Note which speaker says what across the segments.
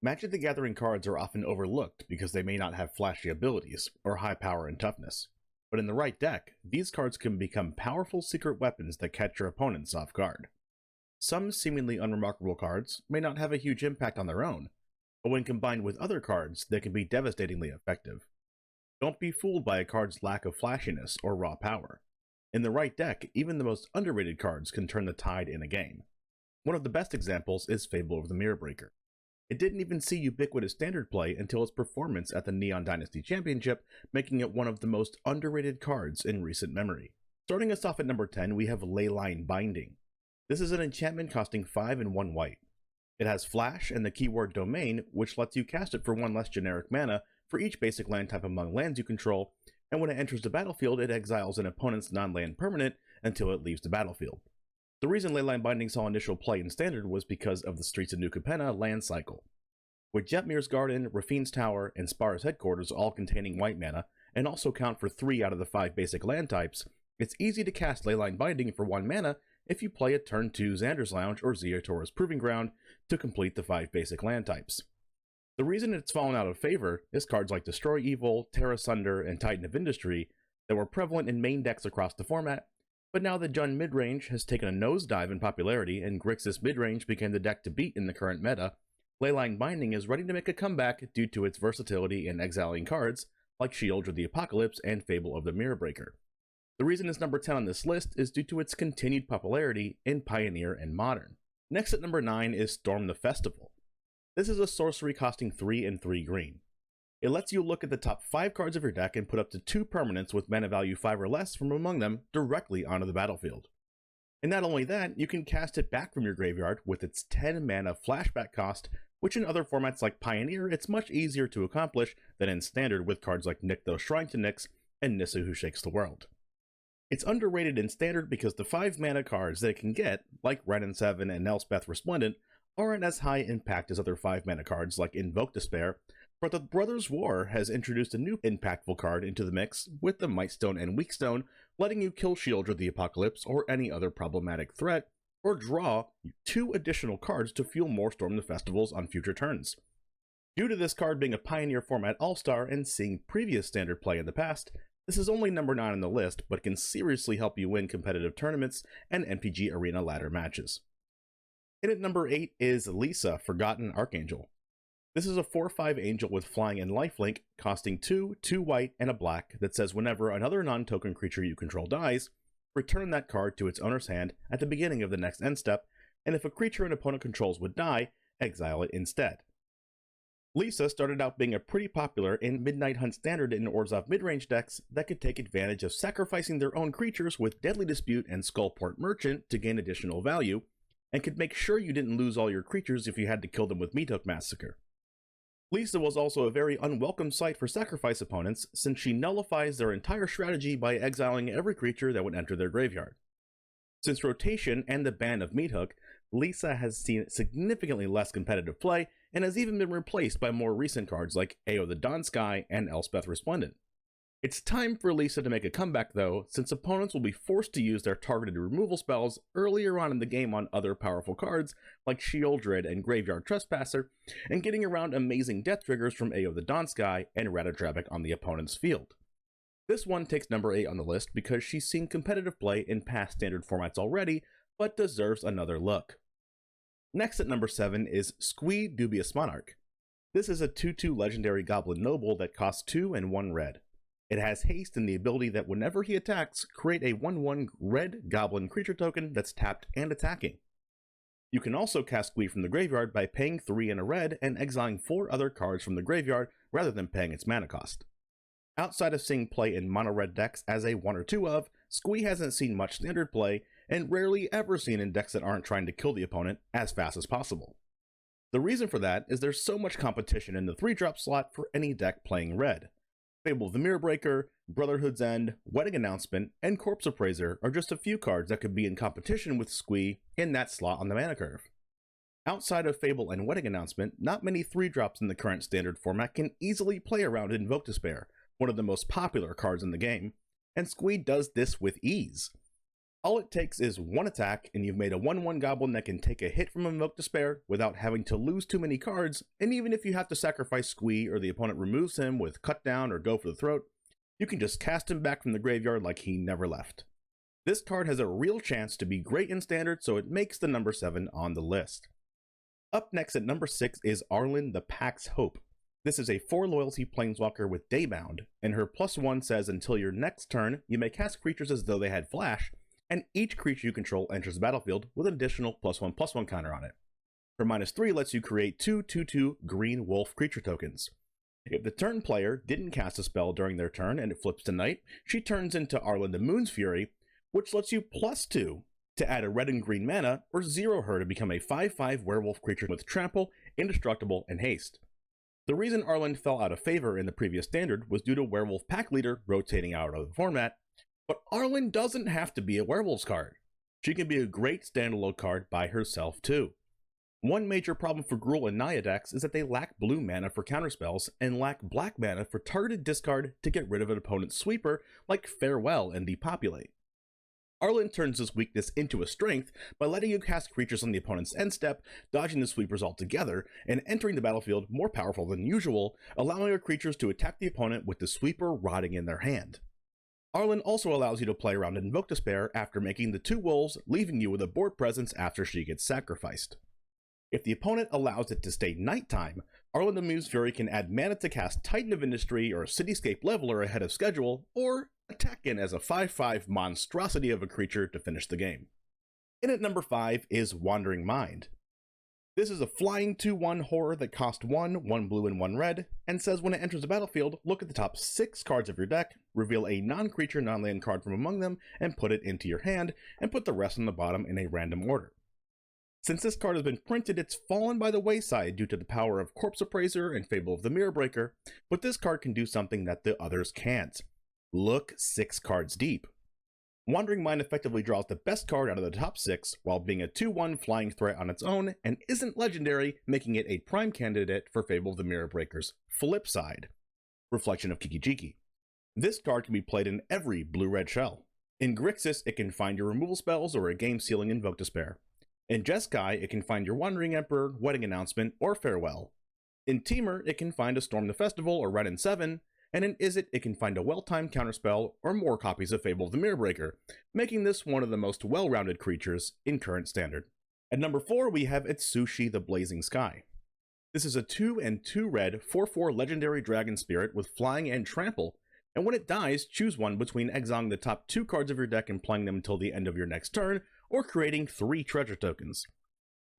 Speaker 1: Magic the Gathering cards are often overlooked because they may not have flashy abilities, or high power and toughness. But in the right deck, these cards can become powerful secret weapons that catch your opponents off guard. Some seemingly unremarkable cards may not have a huge impact on their own, but when combined with other cards, they can be devastatingly effective. Don't be fooled by a card's lack of flashiness or raw power. In the right deck, even the most underrated cards can turn the tide in a game. One of the best examples is Fable of the Mirror Breaker. It didn't even see ubiquitous standard play until its performance at the Neon Dynasty Championship, making it one of the most underrated cards in recent memory. Starting us off at number 10, we have Leyline Binding. This is an enchantment costing 5 and 1 white. It has Flash and the keyword Domain, which lets you cast it for 1 less generic mana for each basic land type among lands you control, and when it enters the battlefield, it exiles an opponent's non-land permanent until it leaves the battlefield. The reason Leyline Binding saw initial play in Standard was because of the Streets of New Capenna land cycle. With Jetmir's Garden, Rafine's Tower, and Spar's Headquarters all containing white mana, and also count for 3 out of the 5 basic land types, it's easy to cast Leyline Binding for 1 mana if you play a turn 2 Xander's Lounge or Ziatora's Proving Ground to complete the 5 basic land types. The reason it's fallen out of favor is cards like Destroy Evil, Terra Sunder, and Titan of Industry that were prevalent in main decks across the format, but now that Jund midrange has taken a nosedive in popularity and Grixis midrange became the deck to beat in the current meta, Leyline Binding is ready to make a comeback due to its versatility in exiling cards like Sheoldred the Apocalypse and Fable of the Mirror Breaker. The reason it's number 10 on this list is due to its continued popularity in Pioneer and Modern. Next at number 9 is Storm the Festival. This is a sorcery costing 3 and 3 green. It lets you look at the top 5 cards of your deck and put up to 2 permanents with mana value 5 or less from among them directly onto the battlefield. And not only that, you can cast it back from your graveyard with its 10 mana flashback cost, which in other formats like Pioneer, it's much easier to accomplish than in Standard with cards like Nykthos Shrine to Nyx and Nissa Who Shakes the World. It's underrated in Standard because the 5 mana cards that it can get, like Ren and 7 and Elspeth Resplendent, aren't as high impact as other 5 mana cards like Invoke Despair, but the Brothers' War has introduced a new impactful card into the mix with the Mightstone and Weakstone, letting you kill Sheoldred the Apocalypse or any other problematic threat, or draw 2 additional cards to fuel more Storm the Festivals on future turns. Due to this card being a Pioneer format all-star and seeing previous Standard play in the past, this is only number 9 on the list, but can seriously help you win competitive tournaments and MTG Arena ladder matches. In at number 8 is Lisa, Forgotten Archangel. This is a 4/5 angel with flying and lifelink, costing 2, 2 white, and a black that says whenever another non-token creature you control dies, return that card to its owner's hand at the beginning of the next end step, and if a creature an opponent controls would die, exile it instead. Lisa started out being a pretty popular in Midnight Hunt Standard and Orzhov midrange decks that could take advantage of sacrificing their own creatures with Deadly Dispute and Skullport Merchant to gain additional value, and could make sure you didn't lose all your creatures if you had to kill them with Meathook Massacre. Lisa was also a very unwelcome sight for sacrifice opponents since she nullifies their entire strategy by exiling every creature that would enter their graveyard. Since rotation and the ban of Meathook, Lisa has seen significantly less competitive play and has even been replaced by more recent cards like Ao the Dawnsky and Elspeth Resplendent. It's time for Lisa to make a comeback though, since opponents will be forced to use their targeted removal spells earlier on in the game on other powerful cards like Sheoldred and Graveyard Trespasser, and getting around amazing death triggers from Ao the Dawnsky and Ratadrabik on the opponent's field. This one takes number 8 on the list because she's seen competitive play in past Standard formats already, but deserves another look. Next at number 7 is Squeal Monarch. This is a 2/2 legendary Goblin Noble that costs 2 and 1 red. It has haste and the ability that whenever he attacks, create a 1/1 red goblin creature token that's tapped and attacking. You can also cast Squeal from the graveyard by paying 3 and a red and exiling 4 other cards from the graveyard rather than paying its mana cost. Outside of seeing play in mono-red decks as a 1 or 2 of, Squeal hasn't seen much Standard play and rarely ever seen in decks that aren't trying to kill the opponent as fast as possible. The reason for that is there's so much competition in the 3-drop slot for any deck playing red. Fable of the Mirror Breaker, Brotherhood's End, Wedding Announcement, and Corpse Appraiser are just a few cards that could be in competition with Squeal in that slot on the mana curve. Outside of Fable and Wedding Announcement, not many 3-drops in the current Standard format can easily play around Invoke Despair, one of the most popular cards in the game, and Squeal does this with ease. All it takes is one attack, and you've made a 1/1 goblin that can take a hit from Invoke Despair without having to lose too many cards, and even if you have to sacrifice Squee or the opponent removes him with Cut Down or Go for the Throat, you can just cast him back from the graveyard like he never left. This card has a real chance to be great in Standard, so it makes the number 7 on the list. Up next at number 6 is Arlen the Pack's Hope. This is a 4 loyalty planeswalker with Daybound, and her +1 says until your next turn, you may cast creatures as though they had flash, and each creature you control enters the battlefield with an additional +1/+1 counter on it. Her -3 lets you create 2/2/2 green wolf creature tokens. If the turn player didn't cast a spell during their turn and it flips to night, she turns into Arlen the Moon's Fury, which lets you +2 to add a red and green mana, or 0 her to become a 5/5 werewolf creature with trample, indestructible, and haste. The reason Arlen fell out of favor in the previous Standard was due to Werewolf Pack Leader rotating out of the format, but Arlen doesn't have to be a werewolves card. She can be a great standalone card by herself too. One major problem for Gruul and Naya decks is that they lack blue mana for counterspells and lack black mana for targeted discard to get rid of an opponent's sweeper like Farewell and Depopulate. Arlen turns this weakness into a strength by letting you cast creatures on the opponent's end step, dodging the sweepers altogether, and entering the battlefield more powerful than usual, allowing your creatures to attack the opponent with the sweeper rotting in their hand. Arlen also allows you to play around Invoke Despair after making the 2 wolves, leaving you with a board presence after she gets sacrificed. If the opponent allows it to stay nighttime, Arlen the Moon's Fury can add mana to cast Titan of Industry or Cityscape Leveler ahead of schedule, or attack in as a 5/5 monstrosity of a creature to finish the game. In at number 5 is Wandering Mind. This is a flying 2/1 horror that costs 1 blue and 1 red, and says when it enters the battlefield, look at the top 6 cards of your deck, reveal a non-creature non-land card from among them, and put it into your hand, and put the rest on the bottom in a random order. Since this card has been printed, it's fallen by the wayside due to the power of Corpse Appraiser and Fable of the Mirror Breaker, but this card can do something that the others can't. Look 6 cards deep. Wandering Mind effectively draws the best card out of the top 6 while being a 2/1 flying threat on its own and isn't legendary, making it a prime candidate for Fable of the Mirror Breaker's flip side, Reflection of Kiki-Jiki. This card can be played in every blue-red shell. In Grixis, it can find your removal spells or a game-sealing Invoke Despair. In Jeskai, it can find your Wandering Emperor, Wedding Announcement, or Farewell. In Temur, it can find a Storm the Festival or Red and 7, and in Izzet, it can find a well-timed counterspell or more copies of Fable of the Mirror Breaker, making this one of the most well-rounded creatures in current Standard. At number 4, we have Itsushi the Blazing Sky. This is a 2 and 2 red 4/4 legendary dragon spirit with flying and trample, and when it dies, choose one between exiling the top 2 cards of your deck and playing them until the end of your next turn, or creating 3 treasure tokens.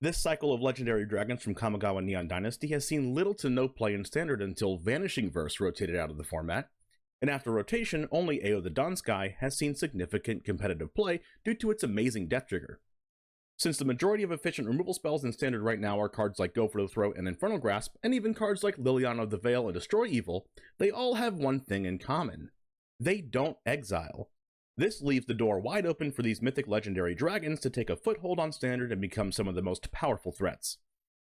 Speaker 1: This cycle of legendary dragons from Kamigawa Neon Dynasty has seen little to no play in Standard until Vanishing Verse rotated out of the format, and after rotation, only Ao the Dawn Sky has seen significant competitive play due to its amazing death trigger. Since the majority of efficient removal spells in Standard right now are cards like Go for the Throat and Infernal Grasp, and even cards like Liliana of the Veil and Destroy Evil, they all have one thing in common. They don't exile. This leaves the door wide open for these mythic legendary dragons to take a foothold on Standard and become some of the most powerful threats.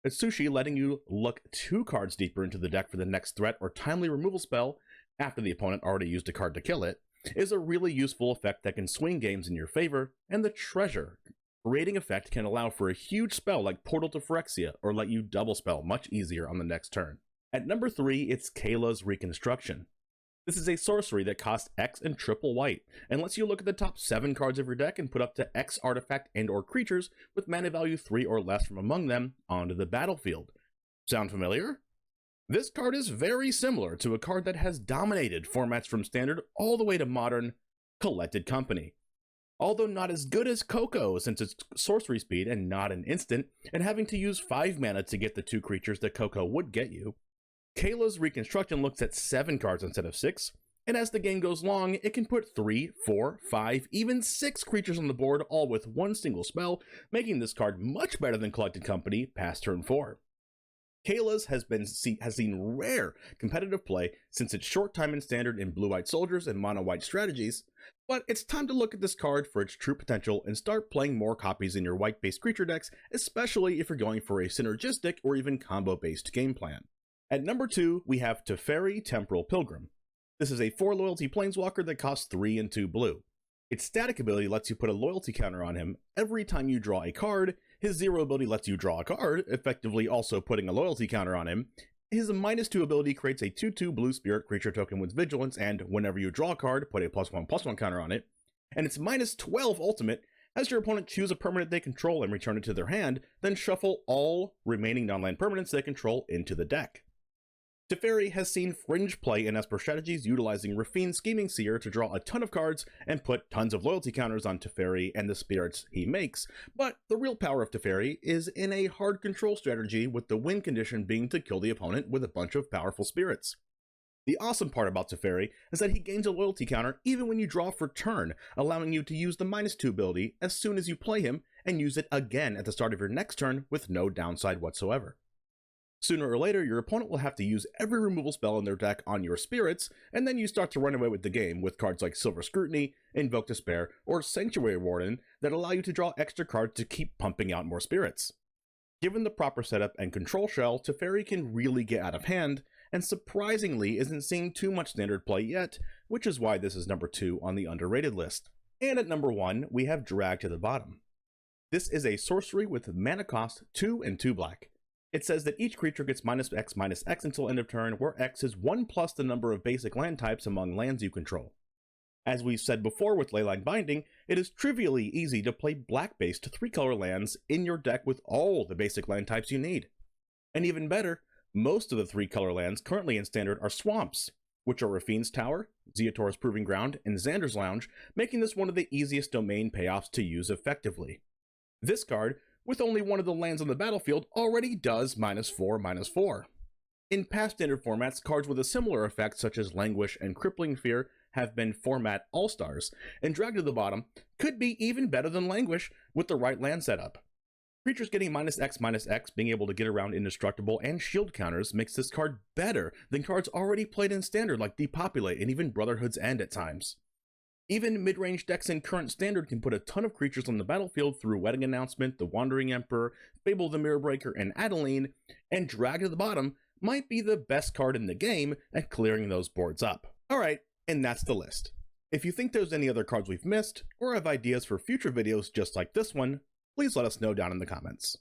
Speaker 1: Itsushi letting you look 2 cards deeper into the deck for the next threat or timely removal spell, after the opponent already used a card to kill it, is a really useful effect that can swing games in your favor, and the Treasure rating effect can allow for a huge spell like Portal to Phyrexia, or let you double spell much easier on the next turn. At number 3, it's Kaylas Reconstruction. This is a sorcery that costs X and triple white, and lets you look at the top 7 cards of your deck and put up to X artifact and or creatures with mana value 3 or less from among them onto the battlefield. Sound familiar? This card is very similar to a card that has dominated formats from Standard all the way to Modern, Collected Company. Although not as good as Coco since it's sorcery speed and not an instant, and having to use 5 mana to get the 2 creatures that Coco would get you, Kayla's Reconstruction looks at 7 cards instead of 6, and as the game goes long, it can put 3, 4, 5, even 6 creatures on the board all with one single spell, making this card much better than Collected Company past turn 4. Kayla's has seen rare competitive play since its short time in Standard in Blue-White Soldiers and Mono-White strategies, but it's time to look at this card for its true potential and start playing more copies in your white-based creature decks, especially if you're going for a synergistic or even combo-based game plan. At number 2, we have Teferi Temporal Pilgrim. This is a 4 loyalty planeswalker that costs 3 and 2 blue. Its static ability lets you put a loyalty counter on him every time you draw a card. His 0 ability lets you draw a card, effectively also putting a loyalty counter on him. His -2 ability creates a 2/2 blue spirit creature token with vigilance, and whenever you draw a card, put a +1/+1 counter on it. And its -12 ultimate has your opponent choose a permanent they control and return it to their hand, then shuffle all remaining non-land permanents they control into the deck. Teferi has seen fringe play in Esper strategies utilizing Rafine's Scheming Seer to draw a ton of cards and put tons of loyalty counters on Teferi and the spirits he makes, but the real power of Teferi is in a hard control strategy, with the win condition being to kill the opponent with a bunch of powerful spirits. The awesome part about Teferi is that he gains a loyalty counter even when you draw for turn, allowing you to use the -2 ability as soon as you play him and use it again at the start of your next turn with no downside whatsoever. Sooner or later, your opponent will have to use every removal spell in their deck on your spirits, and then you start to run away with the game with cards like Silver Scrutiny, Invoke Despair, or Sanctuary Warden that allow you to draw extra cards to keep pumping out more spirits. Given the proper setup and control shell, Teferi can really get out of hand, and surprisingly isn't seeing too much standard play yet, which is why this is number 2 on the underrated list. And at number 1, we have Drag to the Bottom. This is a sorcery with mana cost 2 and 2 black. It says that each creature gets -X/-X until end of turn, where X is 1 plus the number of basic land types among lands you control. As we've said before with Leyline Binding, it is trivially easy to play black-based 3-color lands in your deck with all the basic land types you need. And even better, most of the 3-color lands currently in Standard are swamps, which are Rafine's Tower, Zeator's Proving Ground, and Xander's Lounge, making this one of the easiest domain payoffs to use effectively. This card, with only one of the lands on the battlefield, already does -4/-4. In past Standard formats, cards with a similar effect such as Languish and Crippling Fear have been format all-stars, and Drag to the Bottom could be even better than Languish with the right land setup. Creatures getting -X/-X, being able to get around indestructible and shield counters, makes this card better than cards already played in Standard like Depopulate and even Brotherhood's End at times. Even mid-range decks in current Standard can put a ton of creatures on the battlefield through Wedding Announcement, the Wandering Emperor, Fable the Mirror Breaker, and Adeline, and Drag to the Bottom might be the best card in the game at clearing those boards up. Alright, and that's the list. If you think there's any other cards we've missed, or have ideas for future videos just like this one, please let us know down in the comments.